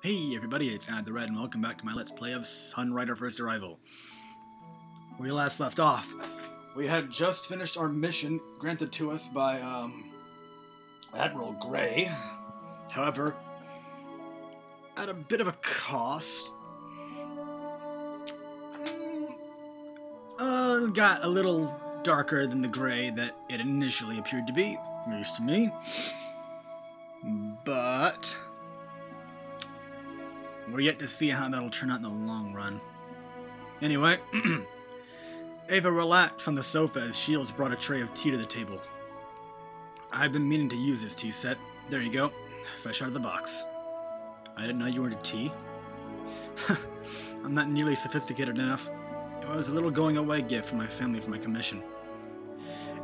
Hey everybody, it's the Red and welcome back to my Let's Play of Sunrider First Arrival. Where we last left off, we had just finished our mission granted to us by Admiral Gray. However, at a bit of a cost, got a little darker than the gray that it initially appeared to be, at least to me. But we're yet to see how that'll turn out in the long run. Anyway, Ava relaxed on the sofa as Shields brought a tray of tea to the table. I've been meaning to use this tea set. There you go, fresh out of the box. I didn't know you wanted tea. I'm not nearly sophisticated enough. It was a little going-away gift from my family for my commission.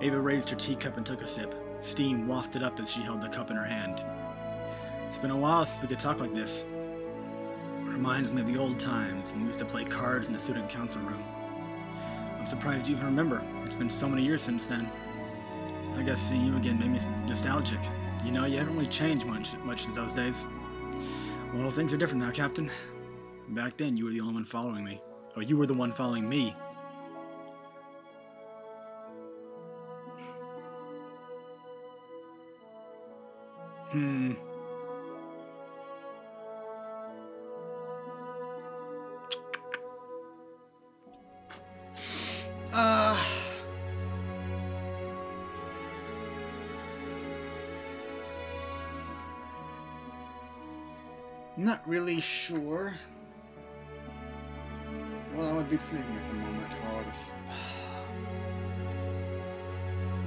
Ava raised her teacup and took a sip. Steam wafted up as she held the cup in her hand. It's been a while since we could talk like this. Reminds me of the old times when we used to play cards in the student council room. I'm surprised you even remember. It's been so many years since then. I guess seeing you again made me nostalgic. You know, you haven't really changed much since those days. Well, things are different now, Captain. Back then, you were the only one following me. Or you were the one following me. Not really sure what I would be thinking at the moment while I was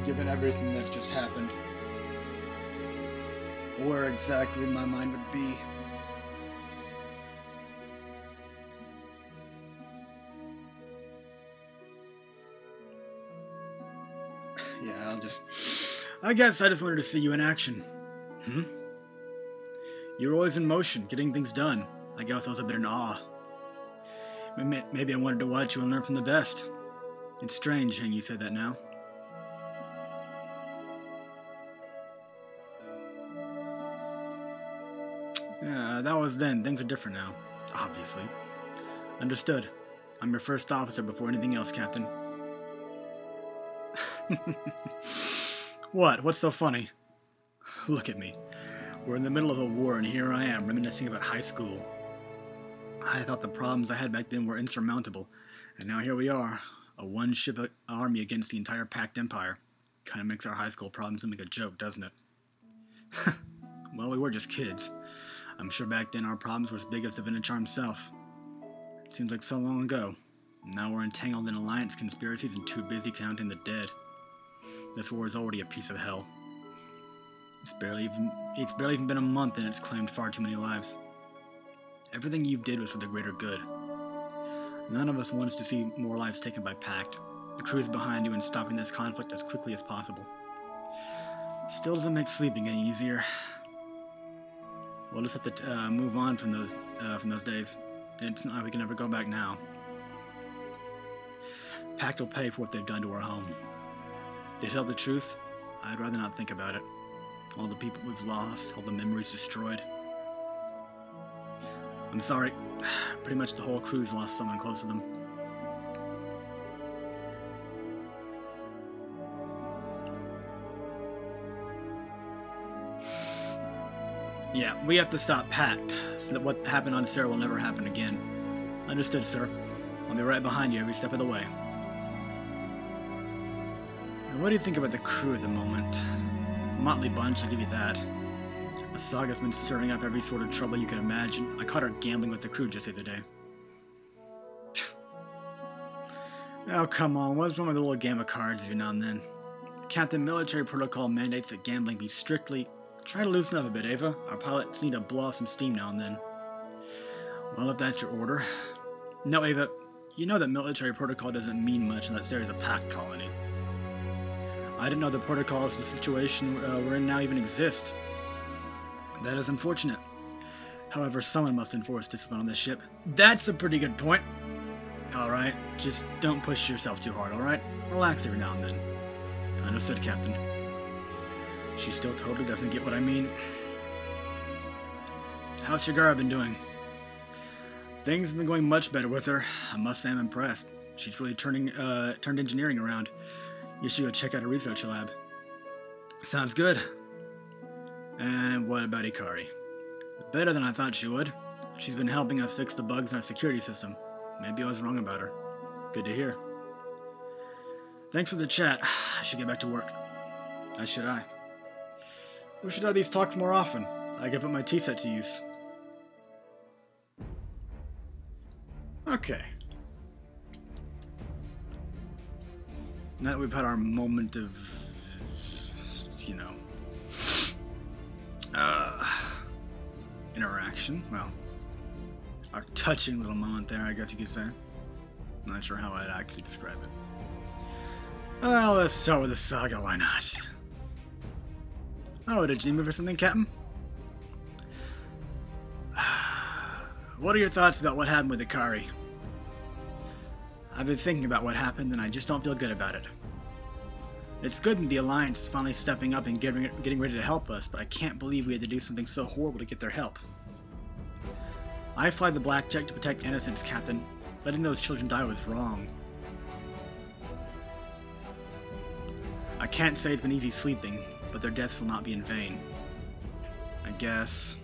given everything that's just happened. Where exactly my mind would be. Yeah, I guess I just wanted to see you in action. You were always in motion, getting things done. I guess I was a bit in awe. Maybe I wanted to watch you and learn from the best. It's strange hearing you say that now. Yeah, that was then. Things are different now. Obviously. Understood. I'm your first officer before anything else, Captain. What? What's so funny? Look at me. We're in the middle of a war, and here I am, reminiscing about high school. I thought the problems I had back then were insurmountable, and now here we are, a one-ship army against the entire Pact Empire. Kind of makes our high school problems seem like a joke, doesn't it? Well, we were just kids. I'm sure back then our problems were as big as the Vinichar himself. It seems like so long ago. Now we're entangled in alliance conspiracies and too busy counting the dead. This war is already a piece of hell. It's barely even been a month and it's claimed far too many lives. Everything you did was for the greater good. None of us wants to see more lives taken by Pact. The crew's behind you and stopping this conflict as quickly as possible. Still doesn't make sleeping any easier. We'll just have to move on from those days. It's not like we can ever go back now. Pact will pay for what they've done to our home. To tell the truth, I'd rather not think about it. All the people we've lost, all the memories destroyed. I'm sorry. Pretty much the whole crew's lost someone close to them. Yeah, we have to stop Pact, so that what happened on Sarah will never happen again. Understood, sir. I'll be right behind you every step of the way. And what do you think about the crew at the moment? Motley bunch, I'll give you that. Asaga's been stirring up every sort of trouble you can imagine. I caught her gambling with the crew just the other day. Oh, come on, what's wrong with a little game of cards every now and then? Captain, military protocol mandates that gambling be strictly... Try to loosen up a bit, Ava. Our pilots need to blow off some steam now and then. Well, if that's your order. No, Ava, you know that military protocol doesn't mean much unless there is a Pact colony. I didn't know the protocols for the situation we're in now even exist. That is unfortunate. However, someone must enforce discipline on this ship. That's a pretty good point. Alright, just don't push yourself too hard, alright? Relax every now and then. Understood, Captain. She still totally doesn't get what I mean. How's Shigara been doing? Things have been going much better with her. I must say I'm impressed. She's really turned engineering around. You should go check out her research lab. Sounds good. And what about Ikari? Better than I thought she would. She's been helping us fix the bugs in our security system. Maybe I was wrong about her. Good to hear. Thanks for the chat. I should get back to work. As should I. We should have these talks more often. I can put my tea set to use. Okay. Now that we've had our moment of, you know, interaction, well, our touching little moment there, I guess you could say. I'm not sure how I'd actually describe it. Well, let's start with the saga, why not? Oh, did you move or something, Captain? What are your thoughts about what happened with Ikari? I've been thinking about what happened, and I just don't feel good about it. It's good that the Alliance is finally stepping up and getting ready to help us, but I can't believe we had to do something so horrible to get their help. I fly the Blackjack to protect innocents, Captain. Letting those children die was wrong. I can't say it's been easy sleeping, but their deaths will not be in vain. I guess.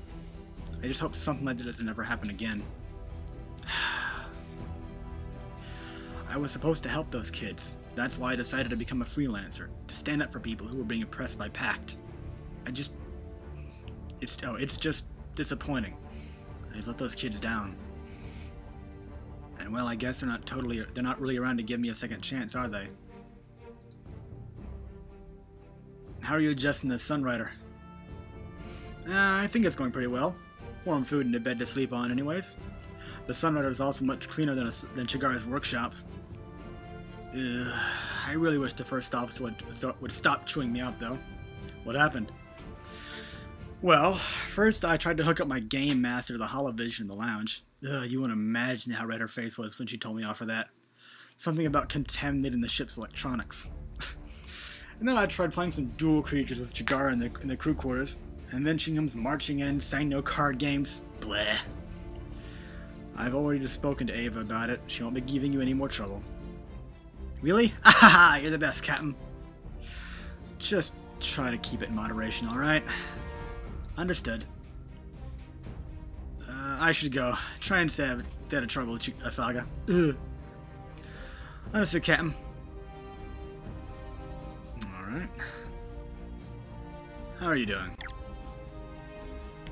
I just hope something like that doesn't ever happen again. I was supposed to help those kids. That's why I decided to become a freelancer, to stand up for people who were being oppressed by Pact. It's just disappointing. I let those kids down. And well, I guess they're not really around to give me a second chance, are they? How are you adjusting the Sunrider? I think it's going pretty well. Warm food and a bed to sleep on anyways. The Sunrider is also much cleaner than Chigara's workshop. I really wish the first officer would stop chewing me out, though. What happened? Well, first I tried to hook up my game master to the holovision in the lounge. You wouldn't imagine how red her face was when she told me off for that. Something about contaminating the ship's electronics. And then I tried playing some duel creatures with Chigara in the crew quarters. And then she comes marching in, saying no card games. Bleh. I've already just spoken to Ava about it. She won't be giving you any more trouble. Really? Ahaha, you're the best, Captain. Just try to keep it in moderation, alright? Understood. I should go. Try and stay out of trouble, Saga. Understood, Captain. Alright. How are you doing?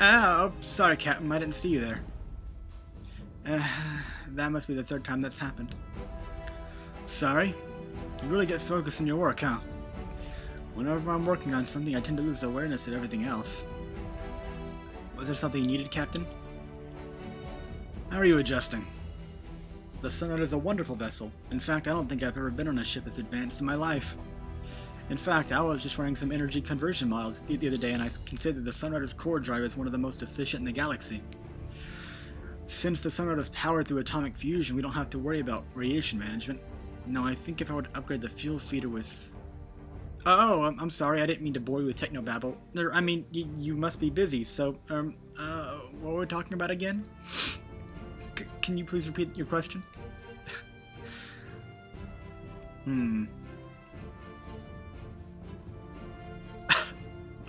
Oh, sorry, Captain. I didn't see you there. That must be the third time that's happened. Sorry? You really get focused on your work, huh? Whenever I'm working on something, I tend to lose awareness of everything else. Was there something you needed, Captain? How are you adjusting? The Sunrider is a wonderful vessel. In fact, I don't think I've ever been on a ship as advanced in my life. In fact, I was just running some energy conversion models the other day, and I considered the Sunrider's core drive as one of the most efficient in the galaxy. Since the Sunrider is powered through atomic fusion, we don't have to worry about radiation management. No, I think if I would upgrade the fuel feeder with... Oh, I'm sorry, I didn't mean to bore you with technobabble. I mean, you must be busy, so, what were we talking about again? Can you please repeat your question?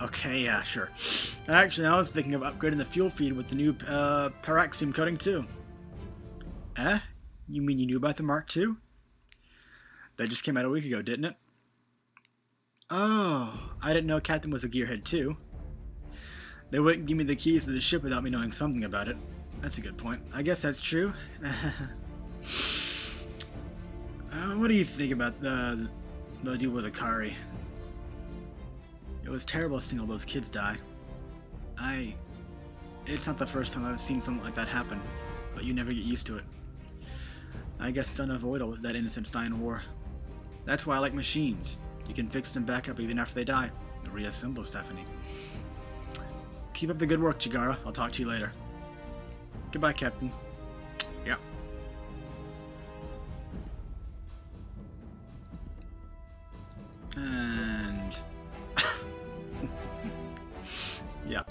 Okay, yeah, sure. Actually, I was thinking of upgrading the fuel feed with the new paraxium coating too. You mean you knew about the Mark II? That just came out a week ago, didn't it? Oh, I didn't know Captain was a gearhead too. They wouldn't give me the keys to the ship without me knowing something about it. That's a good point. I guess that's true. What do you think about the deal with Ikari? It was terrible seeing all those kids die. It's not the first time I've seen something like that happen, but you never get used to it. I guess it's unavoidable that innocents die in war. That's why I like machines. You can fix them back up even after they die. Reassemble, Stephanie. Keep up the good work, Chigara. I'll talk to you later. Goodbye, Captain. Yeah. And... yeah.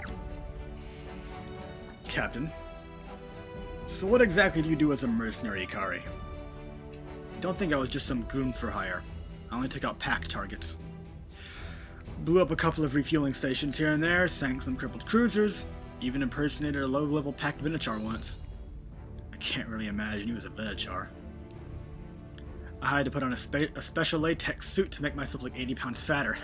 Captain. So what exactly do you do as a mercenary, Ikari? Don't think I was just some goon for hire. I only took out pack targets. Blew up a couple of refueling stations here and there, sank some crippled cruisers, even impersonated a low-level packed Venuchar once. I can't really imagine he was a Venuchar. I had to put on a special latex suit to make myself look 80 pounds fatter.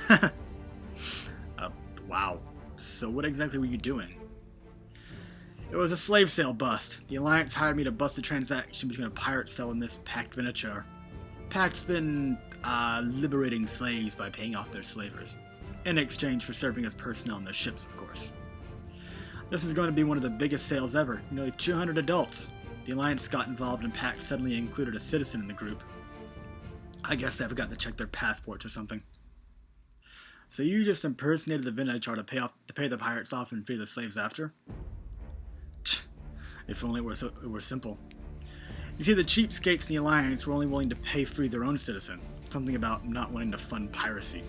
Wow. So what exactly were you doing? It was a slave sale bust. The Alliance hired me to bust a transaction between a pirate cell and this packed Venuchar. Pact's been liberating slaves by paying off their slavers, in exchange for serving as personnel on their ships, of course. This is going to be one of the biggest sales ever, nearly 200 adults. The Alliance got involved and Pact suddenly included a citizen in the group. I guess I forgot to check their passports or something. So you just impersonated the Venuchar to pay the pirates off and free the slaves after? If only it were simple. You see, the cheapskates in the Alliance were only willing to pay free their own citizen. Something about not wanting to fund piracy.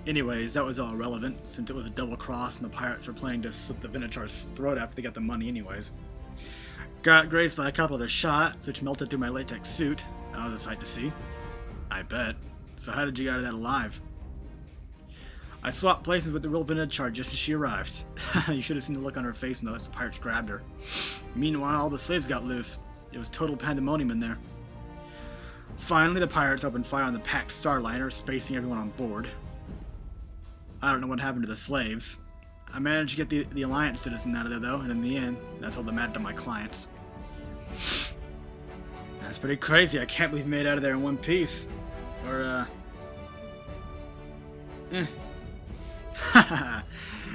Anyways, that was all irrelevant, since it was a double cross and the pirates were planning to slit the Venuchar's throat after they got the money anyways. Got grazed by a couple of their shots, which melted through my latex suit. That was a sight to see. I bet. So how did you get out of that alive? I swapped places with the real Venuchar just as she arrived. You should have seen the look on her face and noticed the pirates grabbed her. Meanwhile, all the slaves got loose. It was total pandemonium in there. Finally, the pirates opened fire on the packed Starliner, spacing everyone on board. I don't know what happened to the slaves. I managed to get the Alliance citizen out of there, though, and in the end, that's all that mattered to my clients. That's pretty crazy. I can't believe we made it out of there in one piece. Or,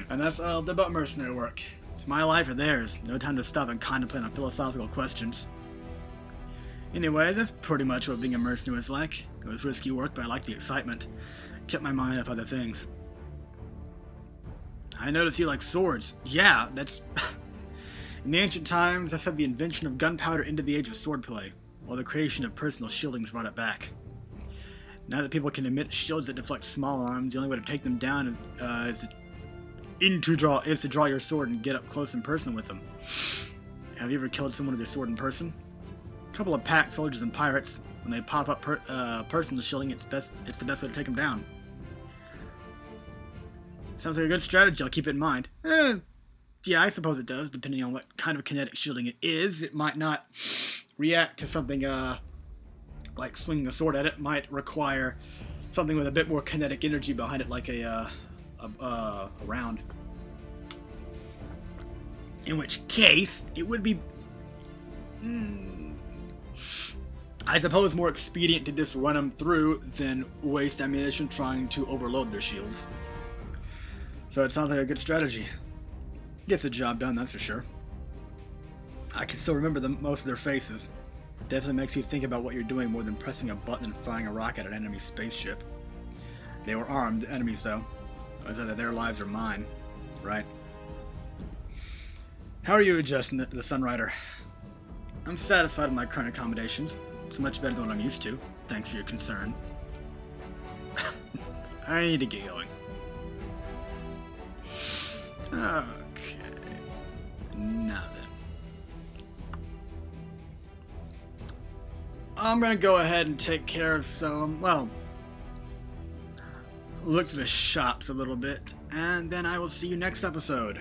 And that's all about mercenary work. It's my life or theirs. No time to stop and contemplate on philosophical questions. Anyway, that's pretty much what being a mercenary was like. It was risky work, but I liked the excitement. Kept my mind off other things. I noticed you like swords. Yeah, that's... In the ancient times, that's how the invention of gunpowder into the age of swordplay, while the creation of personal shieldings brought it back. Now that people can emit shields that deflect small arms, the only way to take them down is to draw your sword and get up close and personal with them. Have you ever killed someone with your sword in person? A couple of pack soldiers and pirates. When they pop up personal shielding, it's the best way to take them down. Sounds like a good strategy. I'll keep it in mind. Yeah, I suppose it does, depending on what kind of kinetic shielding it is. It might not react to something like swinging a sword at it. It might require something with a bit more kinetic energy behind it, like a round. In which case, it would be, I suppose, more expedient to just run them through than waste ammunition trying to overload their shields. So it sounds like a good strategy. Gets the job done, that's for sure. I can still remember most of their faces. Definitely makes you think about what you're doing more than pressing a button and firing a rocket at an enemy spaceship. They were armed enemies, though. It was either their lives or mine, right? How are you adjusting to the Sunrider? I'm satisfied with my current accommodations. It's much better than what I'm used to. Thanks for your concern. I need to get going. Okay. Now then. I'm gonna go ahead and take care of some, well, look for the shops a little bit, and then I will see you next episode.